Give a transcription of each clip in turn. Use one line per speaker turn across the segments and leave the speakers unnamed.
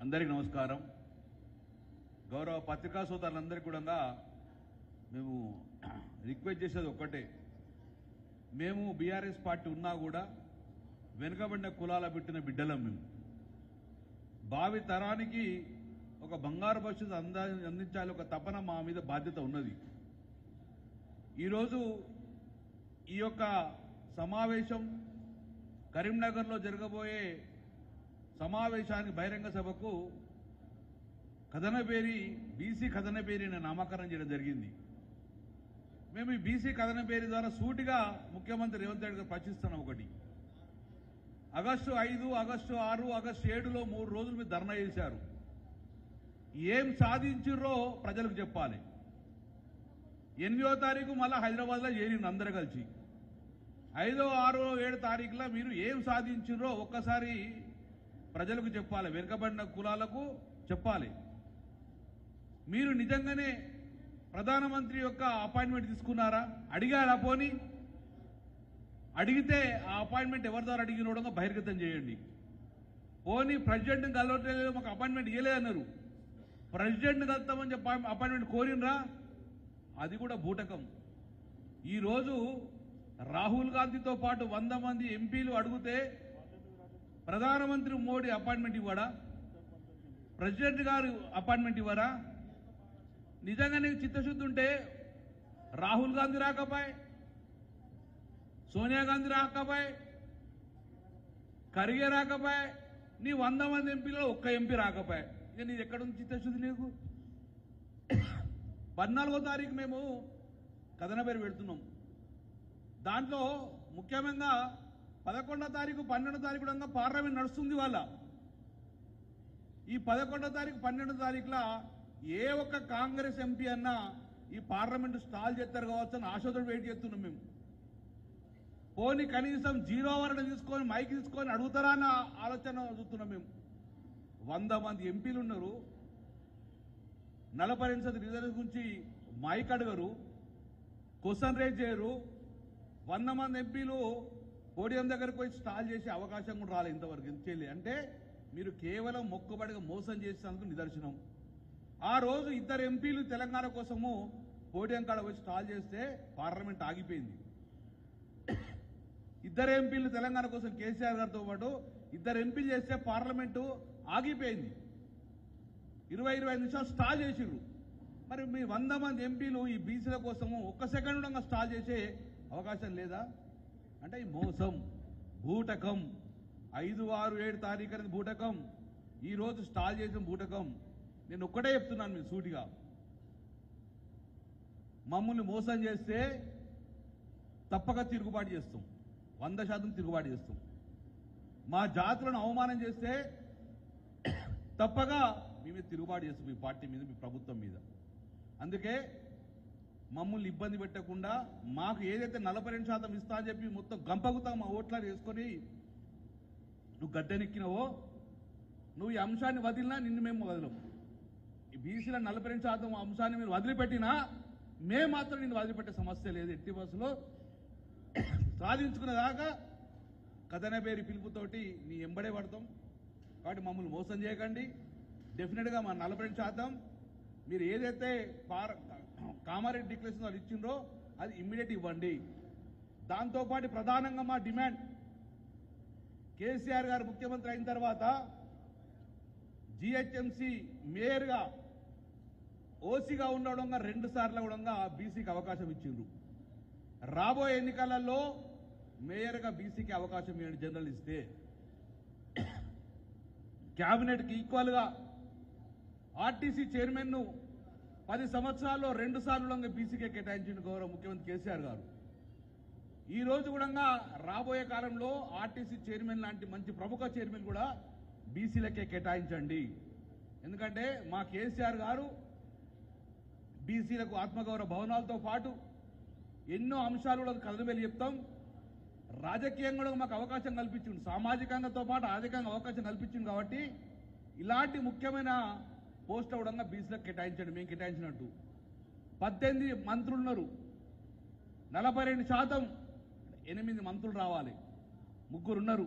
అందరికీ నమస్కారం. గౌరవ పత్రికా సోదరులందరికీ కూడా మేము రిక్వెస్ట్ చేసేది ఒక్కటే, మేము బీఆర్ఎస్ పార్టీ ఉన్నా కూడా వెనుకబడిన కులాల పెట్టిన బిడ్డలం. మేము భావి తరానికి ఒక బంగారు భవిష్యత్తు అందించాలి, ఒక తపన మా మీద బాధ్యత ఉన్నది. ఈరోజు ఈ యొక్క సమావేశం కరీంనగర్లో జరగబోయే సమావేశానికి బహిరంగ సభకు కథనపేరి బీసీ కథనపేరి అనే నామకరణం చేయడం జరిగింది. మేము ఈ బీసీ కథనపేరి ద్వారా సూటిగా ముఖ్యమంత్రి రేవంత్ రెడ్డి గారు ప్రశ్నిస్తున్నాం. ఒకటి, ఆగస్టు 5, ఆగస్టు 6, ఆగస్టు 7లో 3 రోజులు మీరు ధర్నా చేశారు. ఏం సాధించిర్రో ప్రజలకు చెప్పాలి. 8వ తారీఖు మళ్ళా హైదరాబాద్లో చేరింది అందరూ కలిసి. 5, 6, 7 తారీఖులో మీరు ఏం సాధించిర్రో ఒక్కసారి ప్రజలకు చెప్పాలి, వెనుకబడిన కులాలకు చెప్పాలి. మీరు నిజంగానే ప్రధానమంత్రి యొక్క అపాయింట్మెంట్ తీసుకున్నారా? అడిగారా? పోనీ అడిగితే ఆ అపాయింట్మెంట్ ఎవరి ద్వారా అడిగినోడంగా బహిర్గతం చేయండి. పోనీ ప్రెసిడెంట్ని కలవట్లేదు, మాకు అపాయింట్మెంట్ ఇవ్వలేదన్నారు. ప్రెసిడెంట్ని కలుస్తామని చెప్పి అపాయింట్మెంట్ కోరినరా? అది కూడా బూటకం. ఈరోజు రాహుల్ గాంధీతో పాటు 100 మంది ఎంపీలు అడిగితే ప్రధానమంత్రి మోడీ అపాయింట్మెంట్ ఇవ్వడా? ప్రెసిడెంట్ గారు అపాయింట్మెంట్ ఇవ్వరా? నిజంగా నీకు చిత్తశుద్ధి ఉంటే రాహుల్ గాంధీ రాకపోయే, సోనియా గాంధీ రాకపోయే, ఖర్గే రాకపోయే, నీ 100 మంది ఎంపీలో ఒక్క ఎంపీ రాకపోయే. ఇక నీది ఎక్కడుంది చిత్తశుద్ధి నీకు? 14వ తారీఖు మేము కథనపేరి పెడుతున్నాం. దాంట్లో ముఖ్యంగా 11వ తారీఖు 12వ తారీఖు కూడా పార్లమెంట్ నడుస్తుంది. వాళ్ళ ఈ 11వ తారీఖు 12వ తారీఖులా ఏ ఒక్క కాంగ్రెస్ ఎంపీ అన్నా ఈ పార్లమెంట్ స్టాల్ చేస్తారు కావచ్చు అని ఆశతో వెయిట్ చేస్తున్నాం మేము. పోనీ కనీసం 0 అవర్ తీసుకొని మైక్ తీసుకొని అడుగుతారా అన్న ఆలోచన చూస్తున్నాం మేము. 100 మంది ఎంపీలు ఉన్నారు, 40% రిజర్వ్ గురించి మైక్ అడగరు, క్వశ్చన్ రేజ్ చేయరు. 100 మంది ఎంపీలు పోడియం దగ్గరకు పోయి స్టాల్ చేసే అవకాశం కూడా రాలేదు ఇంతవరకు. ఎందుకెళ్ళి అంటే మీరు కేవలం మొక్కుబడిగా మోసం చేసేందుకు నిదర్శనం. ఆ రోజు 2 ఎంపీలు తెలంగాణ కోసము పోడియం కాడ పోయి స్టాల్ చేస్తే పార్లమెంట్ ఆగిపోయింది. 2 ఎంపీలు తెలంగాణ కోసం కేసీఆర్ గారితో పాటు 2 ఎంపీలు చేస్తే పార్లమెంటు ఆగిపోయింది. 20-25 నిమిషాలు స్టాల్ చేసిర్రు. మరి మీ 100 మంది ఎంపీలు ఈ బీసీల కోసము ఒక్క సెకండ్ కూడా స్టాల్ చేసే అవకాశం లేదా? అంటే ఈ మోసం, బూటకం. 5, 6, 7 తారీఖు అనేది బూటకం. ఈ రోజు స్టాల్ చేసిన బూటకం. నేను ఒక్కటే చెప్తున్నాను మీరు సూటిగా, మమ్మల్ని మోసం చేస్తే తప్పక తిరుగుబాటు చేస్తాం, 100% తిరుగుబాటు చేస్తాం. మా జాతులను అవమానం చేస్తే తప్పగా మేమే తిరుగుబాటు చేస్తాం, మీ పార్టీ మీద, మీ ప్రభుత్వం మీద. అందుకే మమ్మల్ని ఇబ్బంది పెట్టకుండా మాకు ఏదైతే 42% ఇస్తా అని చెప్పి మొత్తం గంపగుతా మా ఓట్లను వేసుకొని నువ్వు గద్దెనెక్కినవో, నువ్వు ఈ అంశాన్ని వదిలినా నిన్ను మేము వదలం. ఈ బీసీల 42% అంశాన్ని మీరు వదిలిపెట్టినా మేము మాత్రం నిన్ను వదిలిపెట్టే సమస్య లేదు. ఎట్టి బస్సులో సాధించుకునేదాకా కథనపేరి పిలుపుతోటి నీ ఎంబడే పడతాం. కాబట్టి మమ్మల్ని మోసం చేయకండి. డెఫినెట్గా మా 42% మీరు ఏదైతే కామారెడ్డి డిక్లరేషన్ వాళ్ళు ఇచ్చిండ్రో అది ఇమ్మీడియట్ ఇవ్వండి. దాంతోపాటు ప్రధానంగా మా డిమాండ్, కేసీఆర్ గారు ముఖ్యమంత్రి అయిన తర్వాత జీహెచ్ఎంసీ మేయర్గా ఓసీగా ఉండడంగా 2 సార్లు కూడా బీసీకి అవకాశం ఇచ్చిండ్రు. రాబోయే ఎన్నికలలో మేయర్గా బీసీకి అవకాశం ఇవ్వండి. జనరల్ ఇస్తే క్యాబినెట్కి ఈక్వల్గా ఆర్టీసీ చైర్మన్ను 10 సంవత్సరాల్లో 2 సార్లు బీసీకే కేటాయించిన గౌరవ ముఖ్యమంత్రి కేసీఆర్ గారు. ఈ రోజు కూడా రాబోయే కాలంలో ఆర్టీసీ చైర్మన్ లాంటి మంచి ప్రముఖ చైర్మన్ కూడా బీసీలకే కేటాయించండి. ఎందుకంటే మా కేసీఆర్ గారు బీసీలకు ఆత్మగౌరవ భవనాలతో పాటు ఎన్నో అంశాలు కూడా కథనపేరి చెప్తాం. రాజకీయంగా కూడా మాకు అవకాశం కల్పించింది, సామాజికంగాతో పాటు ఆర్థికంగా అవకాశం కల్పించింది. కాబట్టి ఇలాంటి ముఖ్యమైన పోస్ట్ అవడంగా బీసీలకు కేటాయించండి. మేము కేటాయించినట్టు 18 మంత్రులు ఉన్నారు, 42% 8 మంత్రులు రావాలి, 3 ఉన్నారు.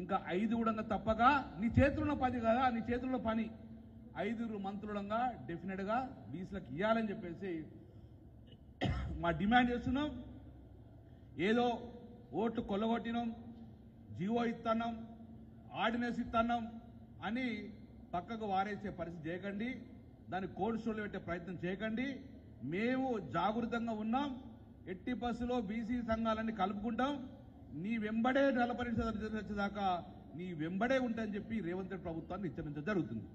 ఇంకా 5 కూడా తప్పగా నీ చేతుల్లో 10 కదా, నీ చేతుల్లో పని 5 మంత్రులంగా డెఫినెట్గా బీసీలకు ఇవ్వాలని చెప్పేసి మా డిమాండ్ చేస్తున్నాం. ఏదో ఓట్లు కొల్లగొట్టినాం, జీవో ఇస్తున్నాం, ఆర్డినెన్స్ ఇస్తున్నాం అని పక్కకు వారేసే పరిస్థితి చేయకండి. దాన్ని కోల్డ్ స్టోర్లో పెట్టే ప్రయత్నం చేయకండి. మేము జాగృతంగా ఉన్నాం. ఎట్టి బస్సులో బీసీ సంఘాలన్నీ కలుపుకుంటాం. నీ వెంబడే నలపరిచేదాకా నీ వెంబడే ఉంటాయని చెప్పి రేవంత్ రెడ్డి ప్రభుత్వాన్ని హెచ్చరించడం జరుగుతుంది.